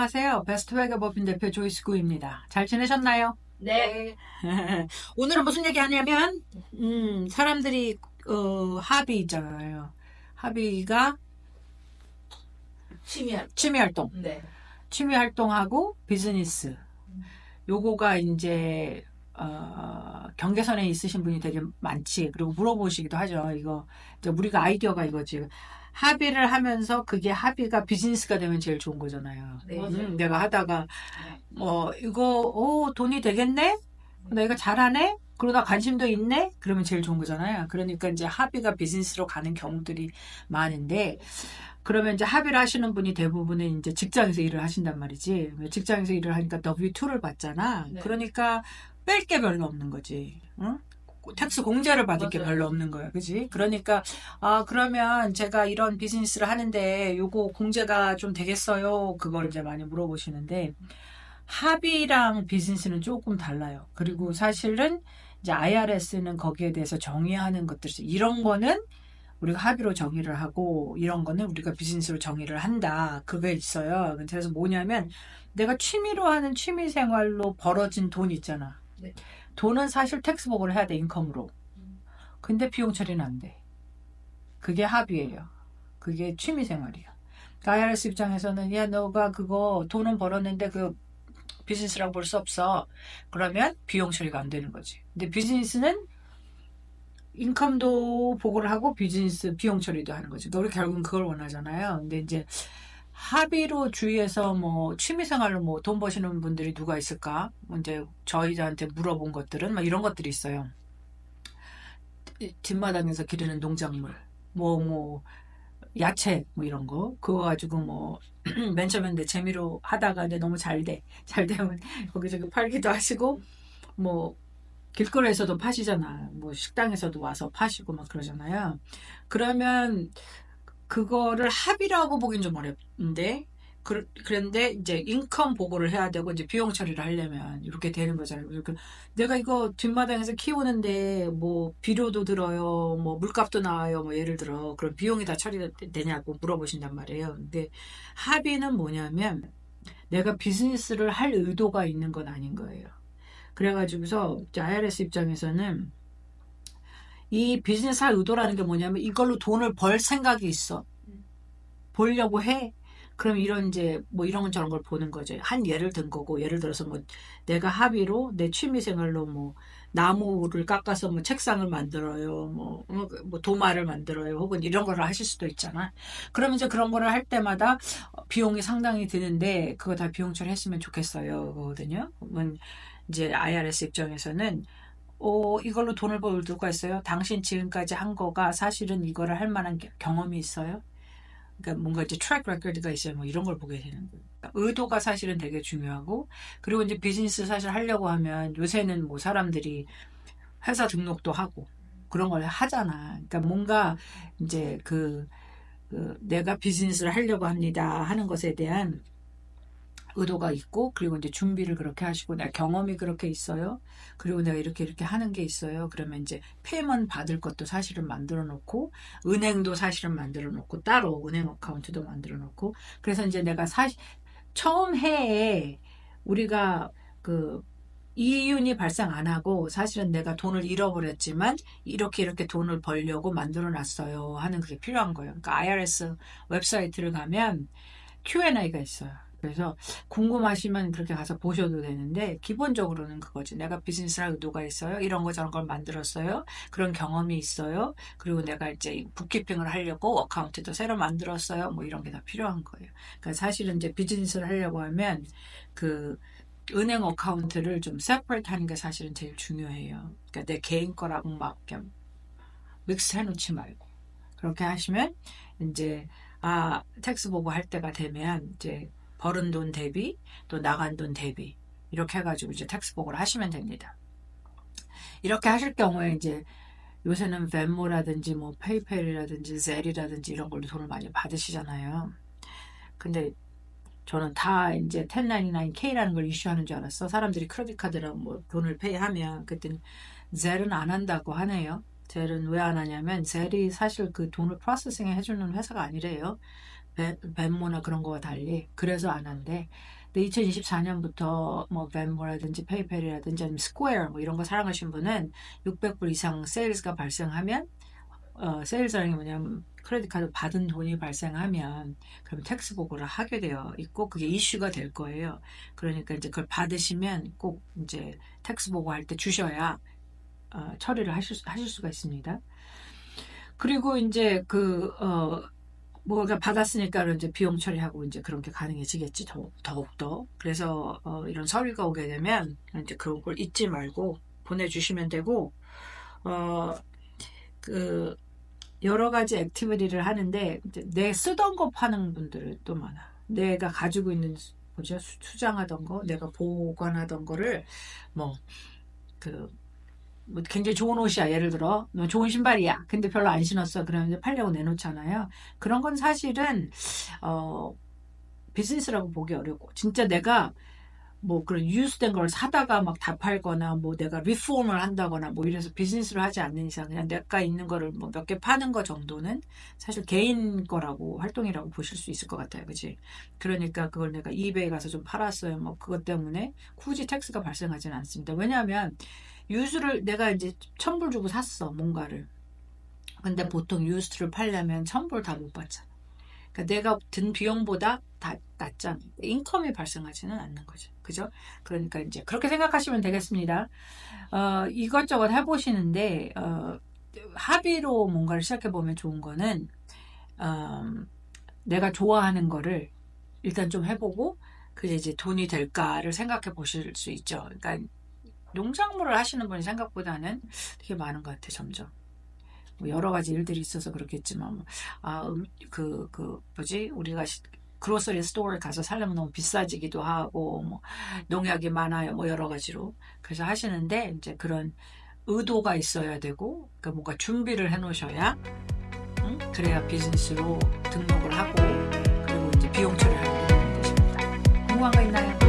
안녕하세요. 베스트웨거 법인 대표 조이스 구입니다. 잘 지내셨나요? 네. 오늘은 무슨 얘기 하냐면, 사람들이, 합의 있잖아요. 합의가 취미활동. 취미활동. 네. 취미활동하고 비즈니스. 요거가 이제, 경계선에 있으신 분이 되게 많지. 그리고 물어보시기도 하죠. 이거, 이제 우리가 아이디어가 이거지. 합의를 하면서 그게 합의가 비즈니스가 되면 제일 좋은 거잖아요. 네. 내가 하다가 네. 이거 돈이 되겠네? 내가 잘하네? 그러다 관심도 있네? 그러면 제일 좋은 거잖아요. 그러니까 이제 합의가 비즈니스로 가는 경우들이 많은데, 그러면 이제 합의를 하시는 분이 대부분은 이제 직장에서 일을 하신단 말이지. 직장에서 일을 하니까 W2를 받잖아. 네. 그러니까 뺄 게 별로 없는 거지. 응? 텍스 공제를 받을 게 맞아요. 별로 없는 거야. 그지? 그러니까, 그러면 제가 이런 비즈니스를 하는데 요거 공제가 좀 되겠어요? 그걸 이제 많이 물어보시는데, 합의랑 비즈니스는 조금 달라요. 그리고 사실은 이제 IRS는 거기에 대해서 정의하는 것들이 이런 거는 우리가 합의로 정의를 하고 이런 거는 우리가 비즈니스로 정의를 한다. 그게 있어요. 그래서 뭐냐면 내가 취미로 하는 취미 생활로 벌어진 돈 있잖아. 네. 돈은 사실 텍스 보고를 해야 돼, 인컴으로. 근데 비용 처리는 안 돼. 그게 합의예요. 그게 취미 생활이야. IRS 입장에서는 야, 너가 그거 돈은 벌었는데 그 비즈니스라고 볼 수 없어. 그러면 비용 처리가 안 되는 거지. 근데 비즈니스는 인컴도 보고를 하고 비즈니스 비용 처리도 하는 거지. 우리 결국은 그걸 원하잖아요. 근데 이제 합의로 주위에서 뭐 취미생활로 뭐 돈 버시는 분들이 누가 있을까? 이제 저희한테 물어본 것들은 막 이런 것들이 있어요. 뒷마당에서 기르는 농작물, 뭐 야채 뭐 이런 거 그거 가지고 뭐 맨 처음에 내 재미로 하다가 이제 너무 잘 되면 거기저기 팔기도 하시고 뭐 길거리에서도 파시잖아. 뭐 식당에서도 와서 파시고 막 그러잖아요. 그러면 그거를 합의라고 보긴 좀 어렵는데 그런데 이제 인컴 보고를 해야 되고 이제 비용 처리를 하려면 이렇게 되는 거잖아요. 그러니까 내가 이거 뒷마당에서 키우는데 뭐 비료도 들어요, 뭐 물값도 나와요, 뭐 예를 들어 그럼 비용이 다 처리되냐고 물어보신단 말이에요. 근데 합의는 뭐냐면 내가 비즈니스를 할 의도가 있는 건 아닌 거예요. 그래가지고서 IRS 입장에서는 이 비즈니스 할 의도라는 게 뭐냐면 이걸로 돈을 벌 생각이 있어. 보려고 해. 그럼 이런 이제 뭐 이런 저런 걸 보는 거죠. 한 예를 든 거고 예를 들어서 뭐 내가 합의로 내 취미 생활로 뭐 나무를 깎아서 뭐 책상을 만들어요. 뭐 도마를 만들어요. 혹은 이런 거를 하실 수도 있잖아. 그러면 이제 그런 거를 할 때마다 비용이 상당히 드는데 그거 다 비용 처리했으면 좋겠어요. 그거거든요. 그러면 이제 IRS 입장에서는 이걸로 돈을 벌 누가 있어요? 당신 지금까지 한 거가 사실은 이거를 할 만한 경험이 있어요? 그러니까 뭔가 이제 트랙 레코드가 있어요. 뭐 이런 걸 보게 되는 거예요. 그러니까 의도가 사실은 되게 중요하고 그리고 이제 비즈니스 사실 하려고 하면 요새는 뭐 사람들이 회사 등록도 하고 그런 걸 하잖아. 그러니까 뭔가 이제 그 내가 비즈니스를 하려고 합니다 하는 것에 대한 의도가 있고 그리고 이제 준비를 그렇게 하시고 내가 경험이 그렇게 있어요. 그리고 내가 이렇게 하는 게 있어요. 그러면 이제 페이먼트 받을 것도 사실은 만들어 놓고 은행도 사실은 만들어 놓고 따로 은행 어카운트도 만들어 놓고 그래서 이제 내가 처음 해에 우리가 그 이윤이 발생 안 하고 사실은 내가 돈을 잃어버렸지만 이렇게 돈을 벌려고 만들어 놨어요 하는 그게 필요한 거예요. 그러니까 IRS 웹사이트를 가면 Q&A가 있어요. 그래서 궁금하시면 그렇게 가서 보셔도 되는데 기본적으로는 그거지. 내가 비즈니스 할 의도가 있어요. 이런 거 저런 걸 만들었어요. 그런 경험이 있어요. 그리고 내가 이제 북키핑을 하려고 어카운트도 새로 만들었어요. 뭐 이런 게 다 필요한 거예요. 그러니까 사실은 이제 비즈니스를 하려고 하면 그 은행 어카운트를 좀 세퍼레이트 하는 게 사실은 제일 중요해요. 그러니까 내 개인 거라고 막 이렇게 믹스 해놓지 말고 그렇게 하시면 이제 텍스 보고 할 때가 되면 이제 벌은 돈 대비 또 나간 돈 대비 이렇게 해가지고 이제 텍스 보고를 하시면 됩니다. 이렇게 하실 경우에 이제 요새는 벤모라든지 뭐 페이팔이라든지 젤이라든지 이런 걸로 돈을 많이 받으시잖아요. 근데 저는 다 이제 1099K라는 걸 이슈하는 줄 알았어. 사람들이 크레딧 카드랑 뭐 돈을 페이하면 그때는 젤은 안 한다고 하네요. 젤은 왜 안 하냐면 젤이 사실 그 돈을 프로세싱 해주는 회사가 아니래요. 벤모나 그런 거와 달리. 그래서 안 한대. 근데 2024년부터 뭐 벤모라든지 페이팔이라든지 아니면 스퀘어 뭐 이런 거 사용하신 분은 600불 이상 세일즈가 발생하면 세일즈라는 게 뭐냐면 크레딧 카드 받은 돈이 발생하면 그럼 텍스 보고를 하게 되어 있고 그게 이슈가 될 거예요. 그러니까 이제 그걸 받으시면 꼭 이제 텍스 보고할 때 주셔야 처리를 하실 수가 있습니다. 그리고 이제 뭐가 받았으니까 이제 비용 처리하고 이제 그런 게 가능해지겠지, 더욱더. 그래서, 이런 서류가 오게 되면 이제 그런 걸 잊지 말고 보내주시면 되고, 어, 그, 여러 가지 액티비티를 하는데, 이제 내 쓰던 거 파는 분들도 많아. 내가 가지고 있는, 뭐죠? 수장하던 거, 내가 보관하던 거를, 뭐, 뭐 굉장히 좋은 옷이야. 예를 들어, 뭐 좋은 신발이야. 근데 별로 안 신었어. 그러면 이제 팔려고 내놓잖아요. 그런 건 사실은, 어, 비즈니스라고 보기 어렵고, 진짜 내가 뭐 그런 유스된 걸 사다가 막 다 팔거나, 뭐 내가 리폼을 한다거나, 뭐 이래서 비즈니스를 하지 않는 이상, 그냥 내가 있는 거를 뭐 몇 개 파는 거 정도는 사실 개인 거라고, 활동이라고 보실 수 있을 것 같아요. 그치? 그러니까 그걸 내가 이베이 가서 좀 팔았어요. 뭐 그것 때문에 굳이 텍스가 발생하지는 않습니다. 왜냐하면, 유스를 내가 이제 1,000불 주고 샀어, 뭔가를. 근데 보통 유스를 팔려면 1,000불 다 못 받잖아. 그러니까 내가 든 비용보다 다 낮잖아. 인컴이 발생하지는 않는 거죠. 그죠? 그러니까 이제 그렇게 생각하시면 되겠습니다. 이것저것 해보시는데, 합의로 뭔가를 시작해보면 좋은 거는, 내가 좋아하는 거를 일단 좀 해보고, 그게 이제 돈이 될까를 생각해 보실 수 있죠. 그러니까 농작물을 하시는 분이 생각보다는 되게 많은 것 같아, 점점. 뭐 여러 가지 일들이 있어서 그렇겠지만, 뭐, 뭐지? 우리가 그로서리 스토어에 가서 살려면 너무 비싸지기도 하고, 뭐, 농약이 많아요. 뭐, 여러 가지로. 그래서 하시는데, 이제 그런 의도가 있어야 되고, 그러니까 뭔가 준비를 해 놓으셔야, 응? 그래야 비즈니스로 등록을 하고, 그리고 이제 비용 처리하는 게 되십니다. 궁금한 거 있나요?